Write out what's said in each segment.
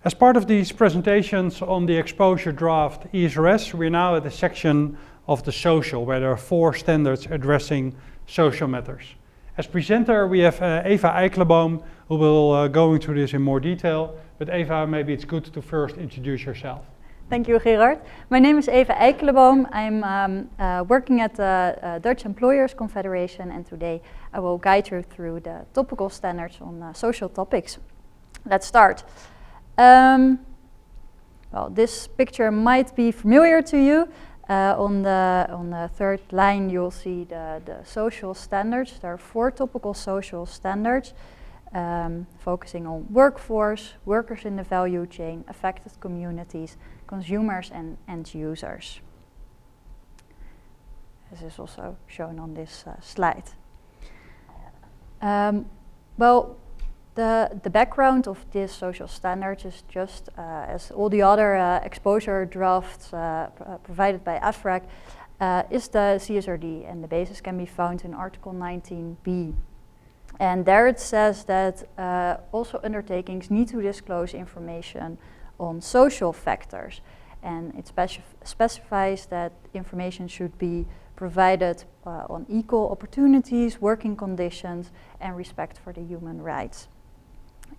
As part of these presentations on the exposure draft ESRS, we're now at the section of the social, where there are 4 standards addressing social matters. As presenter, we have Eva Eijkelenboom, who will go into this in more detail. But Eva, maybe it's good to first introduce yourself. Thank you, Gerard. My name is Eva Eijkelenboom. I'm working at the Dutch Employers Confederation, and today I will guide you through the topical standards on social topics. Let's start. Well, this picture might be familiar to you. On the third line, you'll see the social standards. There are 4 topical social standards, focusing on workforce, workers in the value chain, affected communities, consumers and end users. This is also shown on this slide. Well, the background of this social standards is just as all the other exposure drafts provided by EFRAG, is the CSRD, and the basis can be found in Article 19b. And there it says that also undertakings need to disclose information on social factors, and it specifies that information should be provided on equal opportunities, working conditions, and respect for the human rights.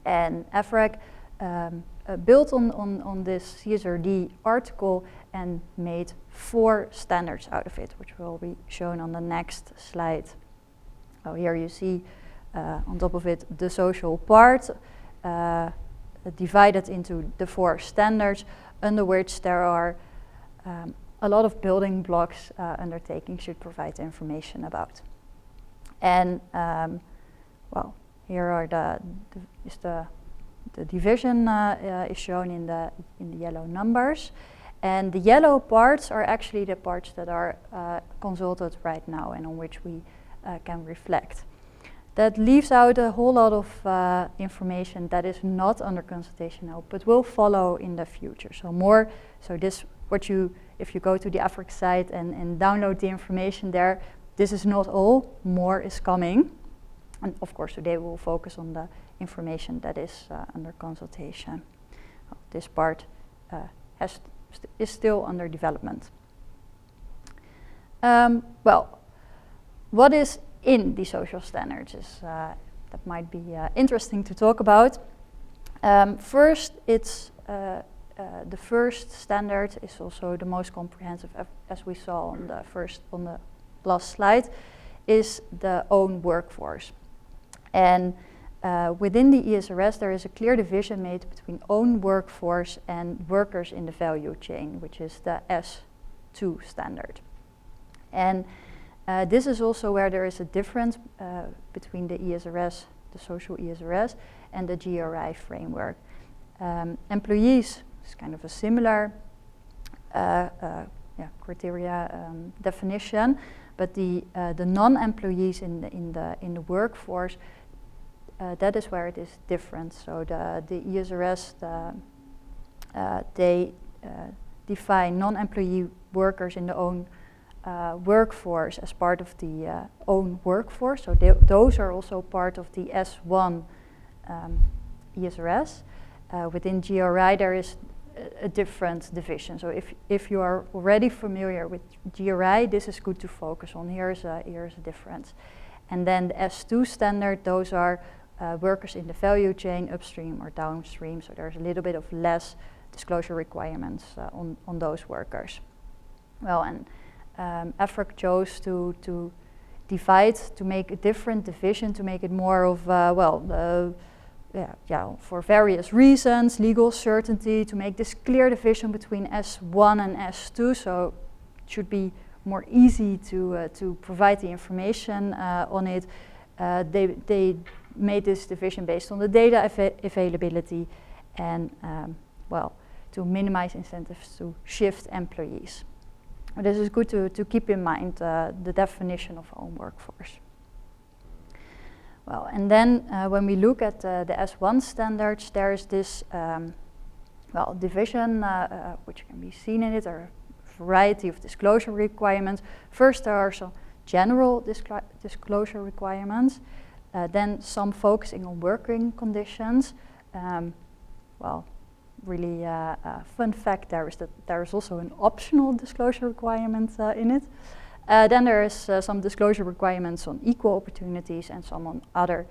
And EFRAG built on this CSRD article and made 4 standards out of it, which will be shown on the next slide. Oh, here you see on top of it the social part, divided into the 4 standards, under which there are a lot of building blocks undertaking should provide information about. And well, here are the division is shown in the yellow numbers, and the yellow parts are actually the parts that are consulted right now and on which we can reflect. That leaves out a whole lot of information that is not under consultation now, but will follow in the future. If you go to the EFRAG site and download the information there, this is not all, more is coming. And of course today we will focus on the information that is under consultation. This part is still under development. Well, what is in the social standards is that might be interesting to talk about. First, it's the first standard is also the most comprehensive, as we saw on the last slide, is the own workforce. And within the ESRS, there is a clear division made between own workforce and workers in the value chain, which is the S2 standard. And this is also where there is a difference between the ESRS, the social ESRS, and the GRI framework. Employees is kind of a similar criteria definition, but the non-employees in the workforce, that is where it is different. So the ESRS, they define non-employee workers in the own workforce as part of the own workforce. So those are also part of the S1 ESRS. Within GRI, there is a different division. So if you are already familiar with GRI, this is good to focus on. Here's a difference. And then the S2 standard, those are workers in the value chain, upstream or downstream. So there's a little bit of less disclosure requirements on those workers. Well, and EFRAG chose to divide, to make a different division, to make it more of, for various reasons, legal certainty, to make this clear division between S1 and S2, so it should be more easy to provide the information on it. They made this division based on the data availability and, to minimize incentives to shift employees. This is good to keep in mind the definition of own workforce. Well, and then when we look at the S1 standards, there is this division which can be seen in it, or a variety of disclosure requirements. First, there are some general disclosure requirements, then some focusing on working conditions. really fun fact there is that there is also an optional disclosure requirement in it. Then there is some disclosure requirements on equal opportunities and some on other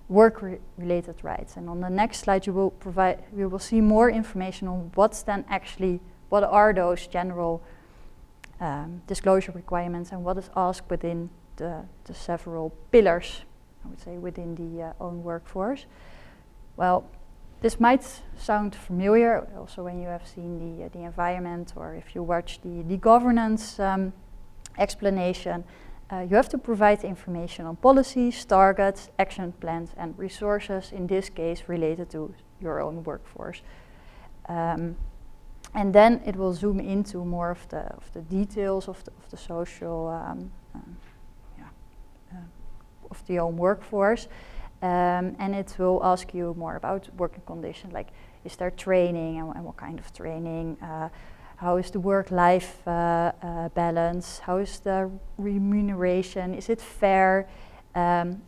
work-related rights. And on the next slide, you will see more information on what are those general disclosure requirements and what is asked within the several pillars, I would say, within the own workforce. Well, this might sound familiar also when you have seen the environment, or if you watch the governance explanation. You have to provide information on policies, targets, action plans, and resources, in this case related to your own workforce. And then it will zoom into more of the details of the social, of the own workforce. And it will ask you more about working conditions, like is there training and what kind of training? How is the work-life balance? How is the remuneration? Is it fair? And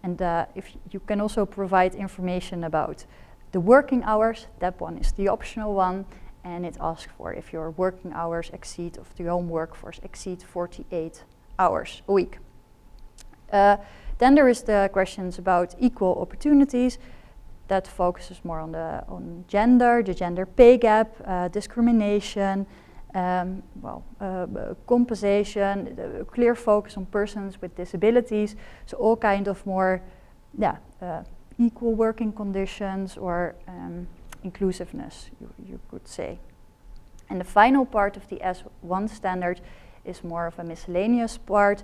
if you can also provide information about the working hours, that one is the optional one, and it asks for if your working hours of the home workforce exceed 48 hours a week. Then there is the questions about equal opportunities. That focuses more on gender, the gender pay gap, discrimination, compensation, a clear focus on persons with disabilities. So all kind of more, equal working conditions or inclusiveness, you could say. And the final part of the S1 standard is more of a miscellaneous part.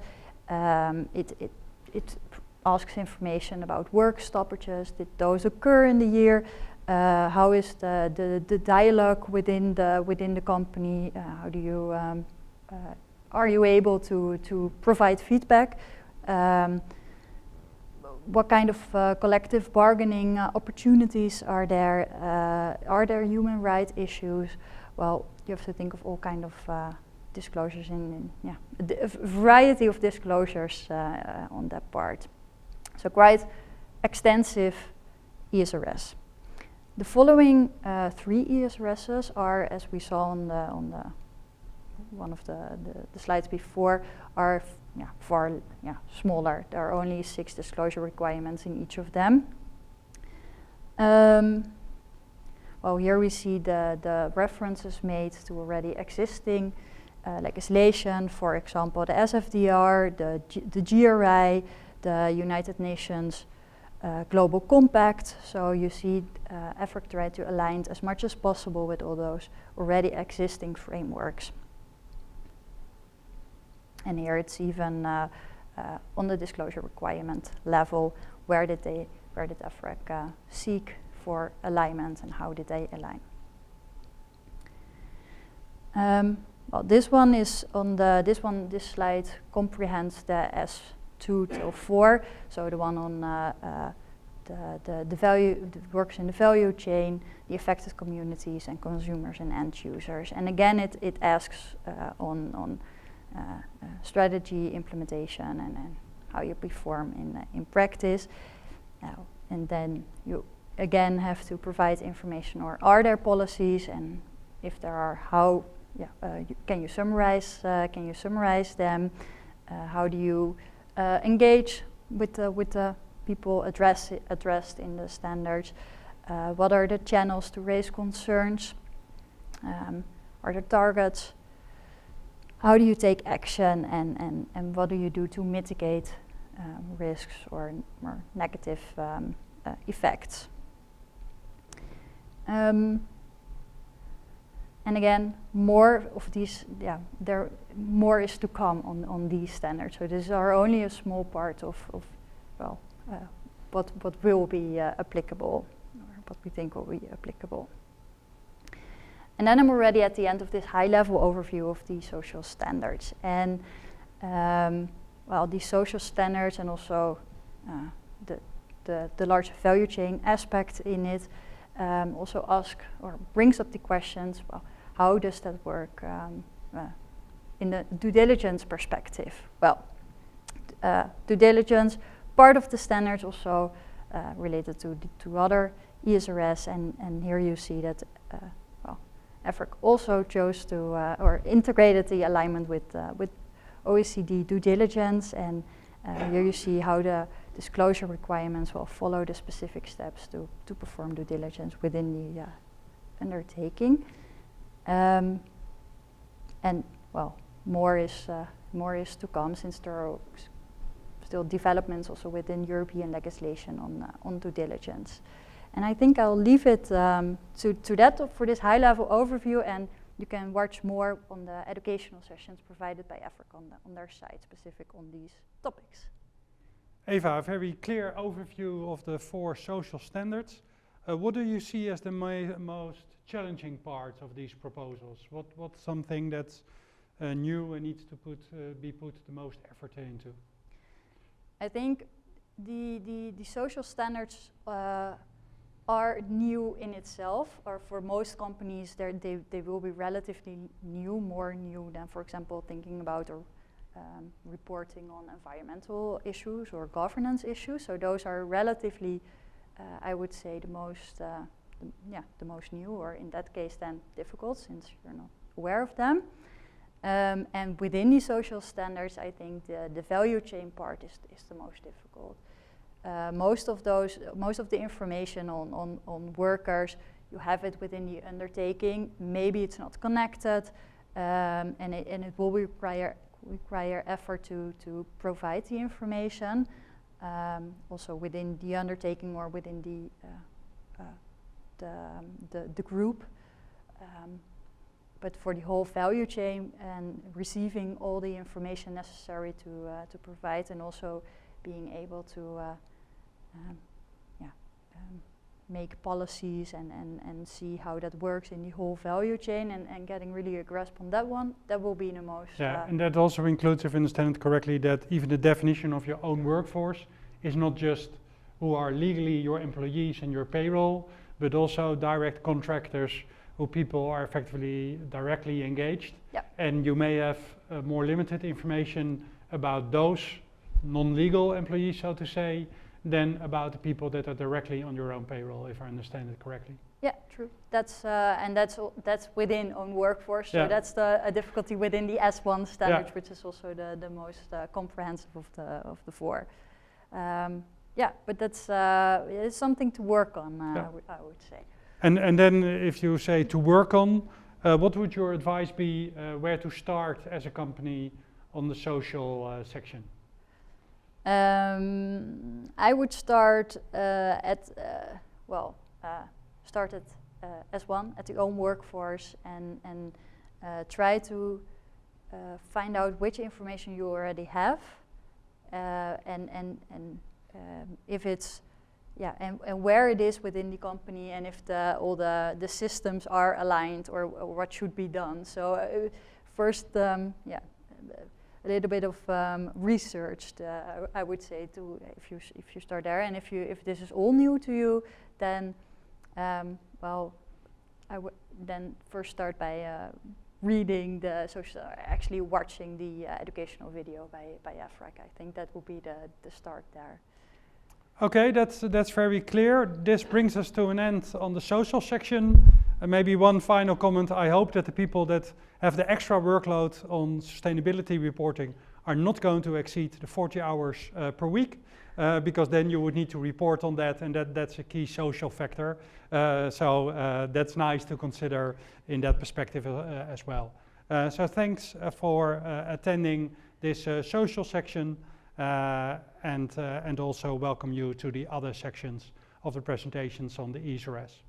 It asks information about work stoppages. Did those occur in the year? How is the dialogue within the company? How do you are you able to provide feedback? What kind of collective bargaining opportunities are there? Are there human rights issues? Well, you have to think of all kind of disclosures a variety of disclosures on that part. So quite extensive ESRS. The following 3 ESRSs are, as we saw on the one of the slides before, are far smaller. There are only 6 disclosure requirements in each of them. Well, here we see the references made to already existing legislation, for example, the SFDR, the GRI, the United Nations Global Compact. So you see EFRAG try to align as much as possible with all those already existing frameworks. And here it's even on the disclosure requirement level, where did EFRAG seek for alignment and how did they align? Well, this slide comprehends the S2 till 4, so the one on the value, the works in the value chain, the affected communities and consumers and end users. And again, it asks on strategy, implementation, and how you perform in practice. And then you again have to provide information, or are there policies, and if there are, how can you summarize them? How do you engage with the people addressed in the standards? What are the channels to raise concerns? Are there targets? How do you take action, and what do you do to mitigate risks or more negative effects? And again, more of these, more is to come on these standards. So these are only a small part of what will be applicable, or what we think will be applicable. And then I'm already at the end of this high-level overview of the social standards. And these social standards and also the large value chain aspect in it also ask or brings up the questions, well, how does that work in the due diligence perspective? Well, due diligence, part of the standards also related to other ESRS, and here you see that EFRAG also chose to, or integrated the alignment with OECD due diligence, and here you see how the disclosure requirements will follow the specific steps to perform due diligence within the undertaking. And well, more is to come, since there are still developments also within European legislation on due diligence. And I think I'll leave it to that for this high-level overview, and you can watch more on the educational sessions provided by EFRAG on their site, specific on these topics. Eva, a very clear overview of the 4 social standards. What do you see as the most challenging parts of these proposals? What's something that's new and needs to be put the most effort into? I think the social standards are new in itself, or for most companies they will be relatively new, more new than, for example, thinking about or reporting on environmental issues or governance issues. So those are relatively, I would say, the most new, or in that case then difficult, since you're not aware of them. And within the social standards, I think the value chain part is the most difficult. Most of the information on workers, you have it within the undertaking. Maybe it's not connected, and it will require effort to provide the information, also within the undertaking or within the group. But for the whole value chain and receiving all the information necessary to provide, and also being able to make policies and see how that works in the whole value chain, and getting really a grasp on that one, that will be the most... Yeah, and that also includes, if I understand it correctly, that even the definition of your own workforce is not just who are legally your employees and your payroll, but also direct contractors who people are effectively directly engaged. Yep. And you may have more limited information about those non-legal employees, so to say, than about the people that are directly on your own payroll, if I understand it correctly. Yeah, true. That's within own workforce. So that's a difficulty within the S1 standards, which is also the most comprehensive of the 4. But that's it's something to work on, I would say. And then if you say to work on, what would your advice be where to start as a company on the social section? I would start start at S1, at the own workforce, and try to find out which information you already have, and if it's and where it is within the company, and if all the systems are aligned, or what should be done. So first, a little bit of research, I would say, to if you start there, and if this is all new to you, then I would then first start by reading actually watching the educational video by EFRAG. I think that will be the start there. Okay, that's very clear. This brings us to an end on the social section. Maybe one final comment. I hope that the people that have the extra workload on sustainability reporting are not going to exceed the 40 hours per week, because then you would need to report on that, and that's a key social factor. So that's nice to consider in that perspective as well. So thanks for attending this social section, and also welcome you to the other sections of the presentations on the ESRS.